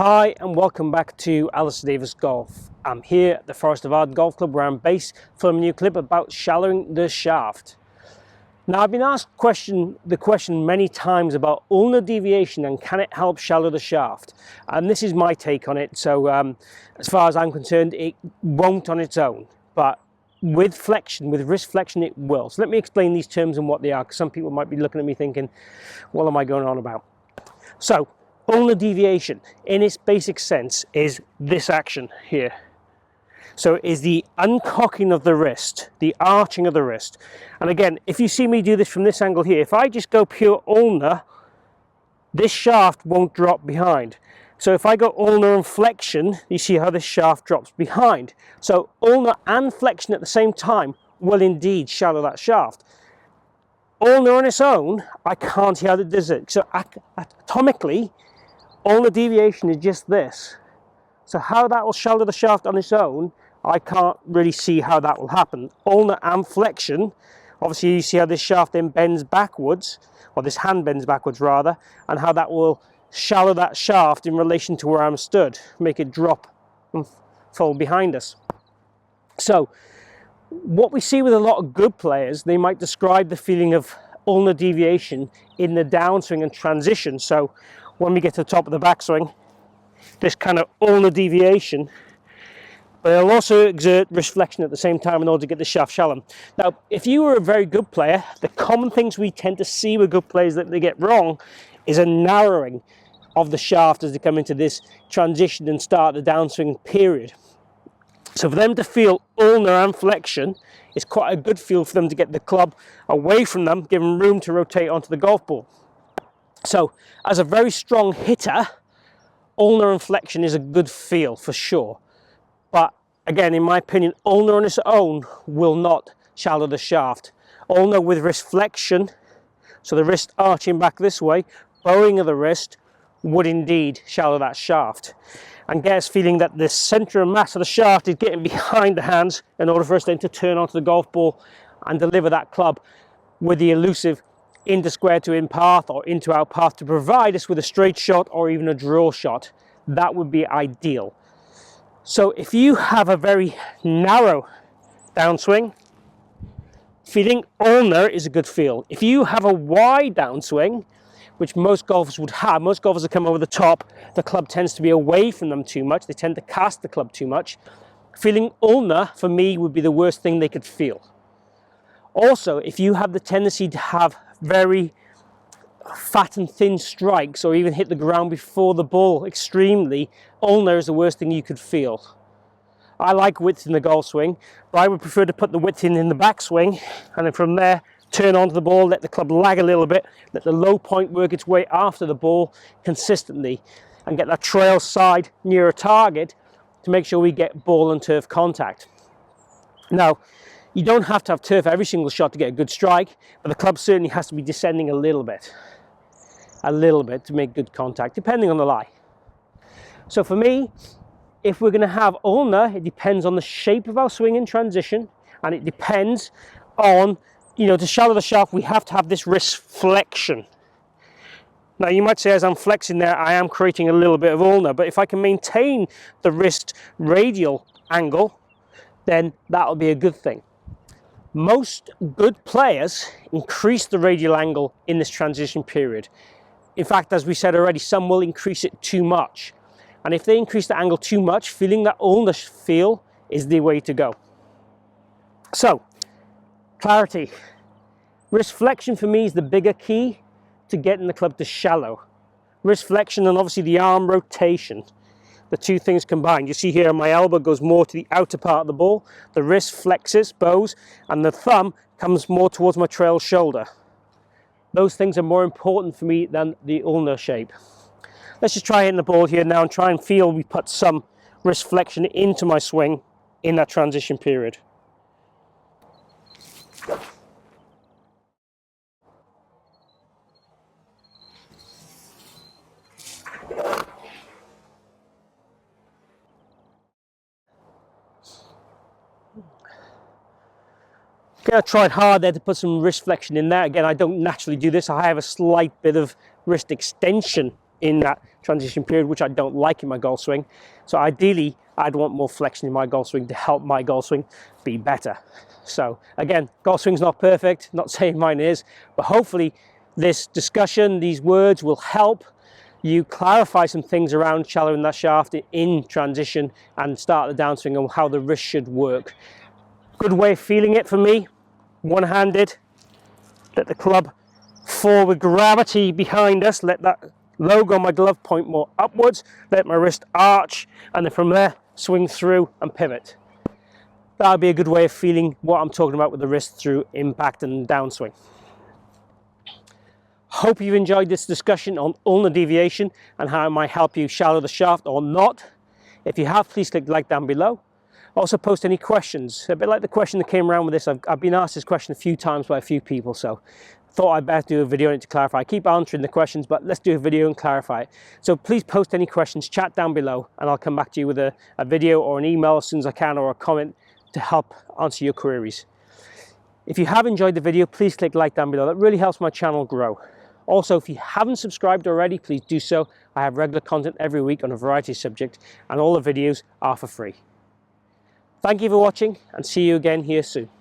Hi and welcome back to Alistair Davies Golf. I'm here at the Forest of Arden Golf Club where I'm based, filming a new clip about shallowing the shaft. Now I've been asked the question many times about ulnar deviation and can it help shallow the shaft, and this is my take on it. So as far as I'm concerned, it won't on its own, but with flexion, with wrist flexion, it will. So let me explain these terms and what they are, because some people might be looking at me thinking, what am I going on about? So ulnar deviation, in its basic sense, is this action here. So it is the uncocking of the wrist, the arching of the wrist. And again, if you see me do this from this angle here, if I just go pure ulnar, this shaft won't drop behind. So if I go ulnar and flexion, you see how this shaft drops behind. So ulnar and flexion at the same time will indeed shallow that shaft. Ulnar on its own, I can't see how it does it. So atomically, ulnar deviation is just this. So how that will shallow the shaft on its own, I can't really see how that will happen. Ulnar and flexion, obviously you see how this shaft then bends backwards, or this hand bends backwards rather, and how that will shallow that shaft in relation to where I'm stood, make it drop and fall behind us. So what we see with a lot of good players, they might describe the feeling of ulnar deviation in the downswing and transition. So when we get to the top of the backswing, this kind of ulnar deviation, but it'll also exert wrist flexion at the same time in order to get the shaft shallow. Now, if you were a very good player, the common things we tend to see with good players that they get wrong is a narrowing of the shaft as they come into this transition and start the downswing period. So for them to feel ulnar and flexion, it's quite a good feel for them to get the club away from them, give them room to rotate onto the golf ball. So as a very strong hitter, ulnar and flexion is a good feel for sure. But again, in my opinion, ulnar on its own will not shallow the shaft. Ulnar with wrist flexion, so the wrist arching back this way, bowing of the wrist, would indeed shallow that shaft. And get us feeling that the centre of mass of the shaft is getting behind the hands in order for us then to turn onto the golf ball and deliver that club with the elusive into square to in path or into out path to provide us with a straight shot or even a draw shot. That would be ideal. So if you have a very narrow downswing, feeling ulnar is a good feel. If you have a wide downswing, which most golfers would have, most golfers that come over the top, the club tends to be away from them too much, they tend to cast the club too much. Feeling ulnar, for me, would be the worst thing they could feel. Also, if you have the tendency to have very fat and thin strikes or even hit the ground before the ball extremely, ulnar is the worst thing you could feel. I like width in the golf swing, but I would prefer to put the width in the backswing and then from there turn onto the ball, let the club lag a little bit, let the low point work its way after the ball consistently and get that trail side near a target to make sure we get ball and turf contact. Now, you don't have to have turf every single shot to get a good strike, but the club certainly has to be descending a little bit to make good contact, depending on the lie. So for me, if we're going to have ulnar, it depends on the shape of our swing in transition, and it depends on, to shallow the shaft, we have to have this wrist flexion. Now you might say as I'm flexing there, I am creating a little bit of ulnar, but if I can maintain the wrist radial angle, then that'll be a good thing. Most good players increase the radial angle in this transition period. In fact, as we said already, some will increase it too much. And if they increase the angle too much, feeling that ulnar feel is the way to go. So, clarity. Wrist flexion for me is the bigger key to getting the club to shallow. Wrist flexion and obviously the arm rotation. The two things combined. You see here my elbow goes more to the outer part of the ball, the wrist flexes, bows, and the thumb comes more towards my trail shoulder. Those things are more important for me than the ulnar shape. Let's just try hitting the ball here now and try and feel we put some wrist flexion into my swing in that transition period. Okay, I tried hard there to put some wrist flexion in there. Again, I don't naturally do this. I have a slight bit of wrist extension in that transition period, which I don't like in my golf swing. So ideally, I'd want more flexion in my golf swing to help my golf swing be better. So again, golf swing's not perfect, not saying mine is, but hopefully this discussion, these words will help you clarify some things around shallowing that shaft in transition and start the downswing and how the wrist should work. Good way of feeling it for me, one-handed, let the club fall with gravity behind us, let that logo on my glove point more upwards, let my wrist arch, and then from there swing through and pivot. That would be a good way of feeling what I'm talking about with the wrist through impact and downswing. Hope you've enjoyed this discussion on ulnar deviation and how it might help you shallow the shaft or not. If you have, please click like down below. Also post any questions, a bit like the question that came around with this. I've been asked this question a few times by a few people, so thought I'd better do a video on it to clarify. I keep answering the questions, but let's do a video and clarify it. So please post any questions, chat down below, and I'll come back to you with a video or an email as soon as I can, or a comment to help answer your queries. If you have enjoyed the video, please click like down below. That really helps my channel grow. Also, if you haven't subscribed already, please do so. I have regular content every week on a variety of subjects, and all the videos are for free. Thank you for watching, and see you again here soon.